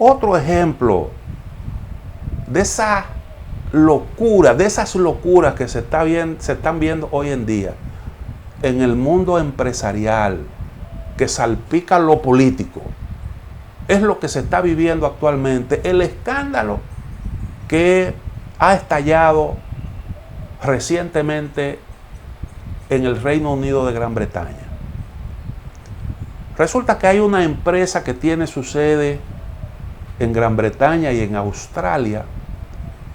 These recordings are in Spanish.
Otro ejemplo de esa locura, de esas locuras que se están viendo hoy en día en el mundo empresarial, que salpica lo político, es lo que se está viviendo actualmente, el escándalo que ha estallado recientemente en el Reino Unido de Gran Bretaña. Resulta que hay una empresa que tiene su sede en Gran Bretaña y en Australia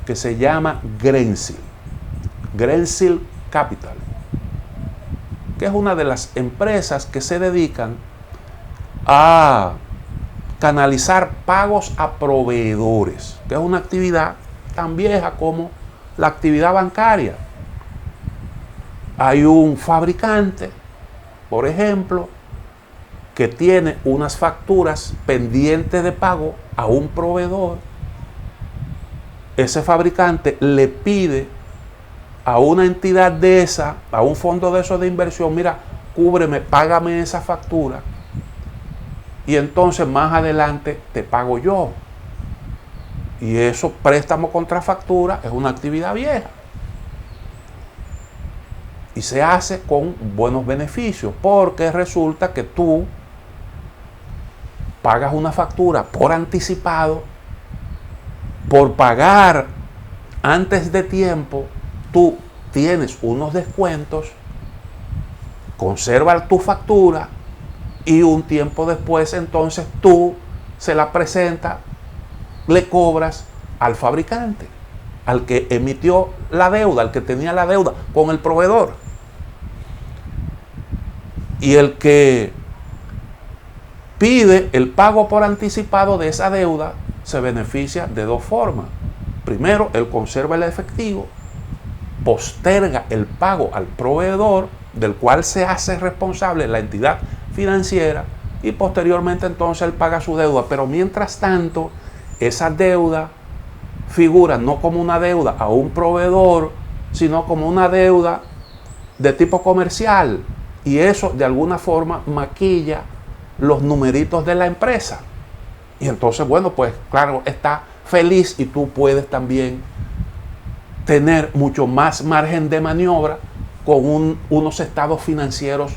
que se llama Greensill Capital, que es una de las empresas que se dedican a canalizar pagos a proveedores, que es una actividad tan vieja como la actividad bancaria. Hay un fabricante, por ejemplo, que tiene unas facturas pendientes de pago a un proveedor. Ese fabricante le pide a una entidad de esa, a un fondo de eso de inversión, mira, cúbreme, págame esa factura y entonces más adelante te pago yo. Y eso, préstamo contra factura, es una actividad vieja. Y se hace con buenos beneficios, porque resulta que tú pagas una factura por anticipado, por pagar antes de tiempo, tú tienes unos descuentos, conservas tu factura y un tiempo después entonces tú se la presentas, le cobras al fabricante, al que emitió la deuda, al que tenía la deuda con el proveedor. Y el que pide el pago por anticipado de esa deuda se beneficia de dos formas. Primero, él conserva el efectivo, posterga el pago al proveedor, del cual se hace responsable la entidad financiera, y posteriormente entonces él paga su deuda. Pero mientras tanto, esa deuda figura no como una deuda a un proveedor, sino como una deuda de tipo comercial. Y eso de alguna forma maquilla los numeritos de la empresa. Y entonces, bueno, pues claro, está feliz y tú puedes también tener mucho más margen de maniobra con unos estados financieros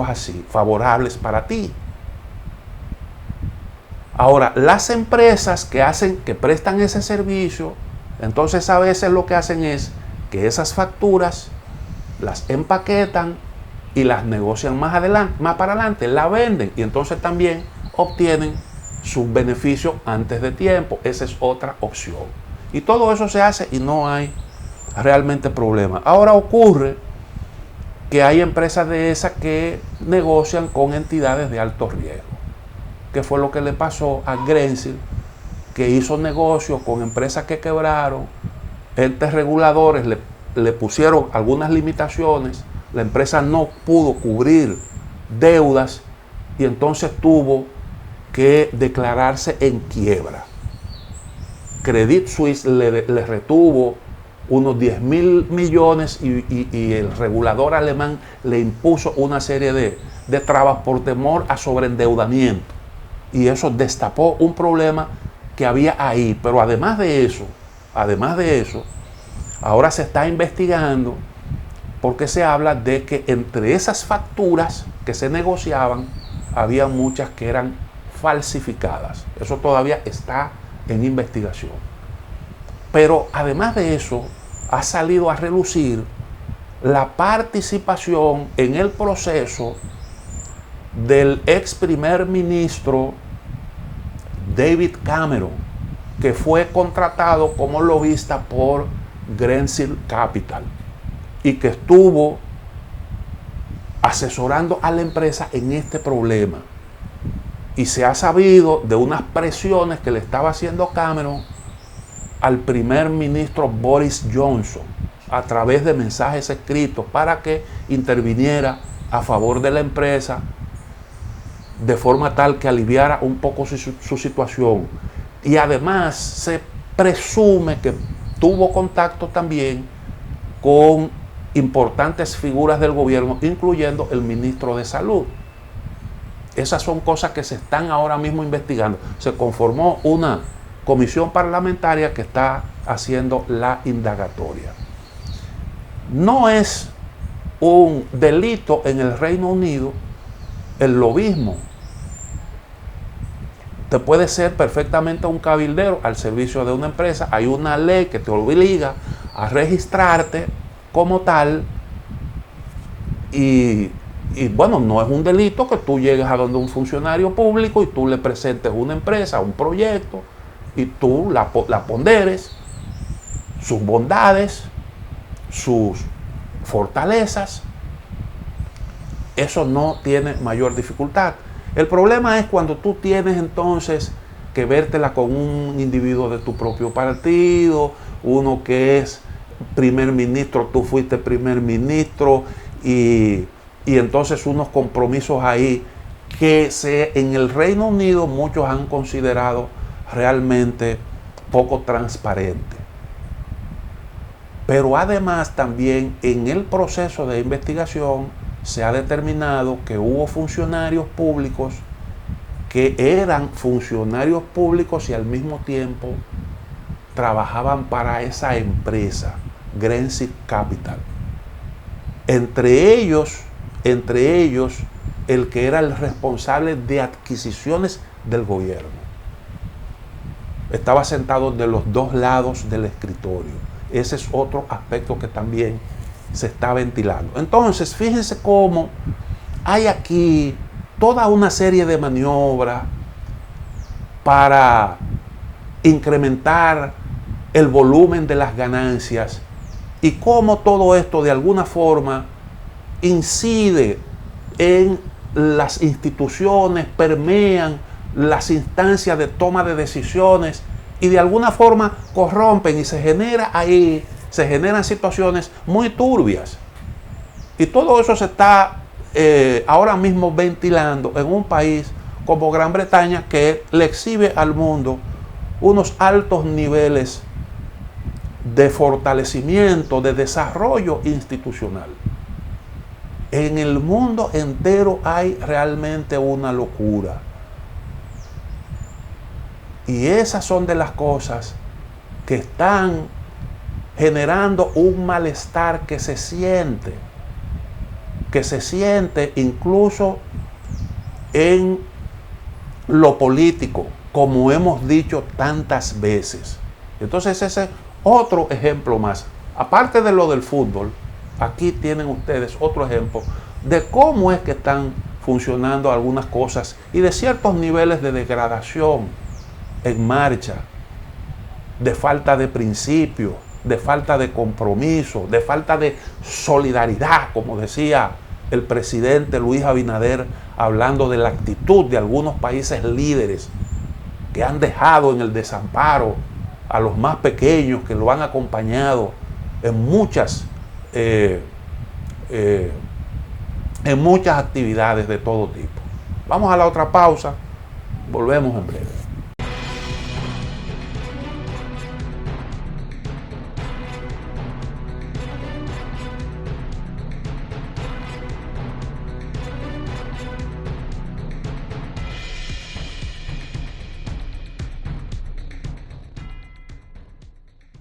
así, favorables para ti. Ahora, las empresas que prestan ese servicio, entonces a veces lo que hacen es que esas facturas las empaquetan y las negocian más para adelante, la venden y entonces también obtienen sus beneficios antes de tiempo. Esa es otra opción. Y todo eso se hace y no hay realmente problema. Ahora ocurre que hay empresas de esas que negocian con entidades de alto riesgo, que fue lo que le pasó a Greensill, que hizo negocios con empresas que quebraron, entes reguladores le pusieron algunas limitaciones, la empresa no pudo cubrir deudas y entonces tuvo que declararse en quiebra. Credit Suisse le retuvo unos 10.000 millones y el regulador alemán le impuso una serie de trabas por temor a sobreendeudamiento. Y eso destapó un problema que había ahí. Pero además de eso, ahora se está investigando porque se habla de que entre esas facturas que se negociaban había muchas que eran falsificadas. Eso todavía está en investigación. Pero además de eso, ha salido a relucir la participación en el proceso del ex primer ministro David Cameron, que fue contratado como lobista por Greensill Capital y que estuvo asesorando a la empresa en este problema. Y se ha sabido de unas presiones que le estaba haciendo Cameron al primer ministro Boris Johnson a través de mensajes escritos para que interviniera a favor de la empresa de forma tal que aliviara un poco su situación. Y además se presume que tuvo contacto también con importantes figuras del gobierno, incluyendo el ministro de Salud. Esas son cosas que se están ahora mismo investigando. Se conformó una comisión parlamentaria que está haciendo la indagatoria. No es un delito en el Reino Unido el lobismo. Te puede ser perfectamente un cabildero al servicio de una empresa. Hay una ley que te obliga a registrarte como tal y bueno, no es un delito que tú llegues a donde un funcionario público y tú le presentes una empresa, un proyecto y tú la ponderes, sus bondades, sus fortalezas. Eso no tiene mayor dificultad. El problema es cuando tú tienes entonces que vértela con un individuo de tu propio partido, uno que es primer ministro, tú fuiste primer ministro, y entonces unos compromisos ahí que en el Reino Unido muchos han considerado realmente poco transparente. Pero además también en el proceso de investigación se ha determinado que hubo funcionarios públicos que eran funcionarios públicos y al mismo tiempo trabajaban para esa empresa, Greensill Capital. Entre ellos, el que era el responsable de adquisiciones del gobierno. Estaba sentado de los dos lados del escritorio. Ese es otro aspecto que también se está ventilando. Entonces, fíjense cómo hay aquí toda una serie de maniobras para incrementar el volumen de las ganancias y cómo todo esto de alguna forma incide en las instituciones, permean las instancias de toma de decisiones y de alguna forma corrompen y se generan situaciones muy turbias. Y todo eso se está ahora mismo ventilando en un país como Gran Bretaña, que le exhibe al mundo unos altos niveles de fortalecimiento, de desarrollo institucional. En el mundo entero hay realmente una locura. Y esas son de las cosas que están generando un malestar que se siente incluso en lo político, como hemos dicho tantas veces. Entonces ese es otro ejemplo más. Aparte de lo del fútbol, aquí tienen ustedes otro ejemplo de cómo es que están funcionando algunas cosas y de ciertos niveles de degradación en marcha, de falta de principio, de falta de compromiso, de falta de solidaridad, como decía el presidente Luis Abinader, hablando de la actitud de algunos países líderes que han dejado en el desamparo a los más pequeños, que lo han acompañado en muchas actividades de todo tipo. Vamos a la otra pausa, volvemos en breve.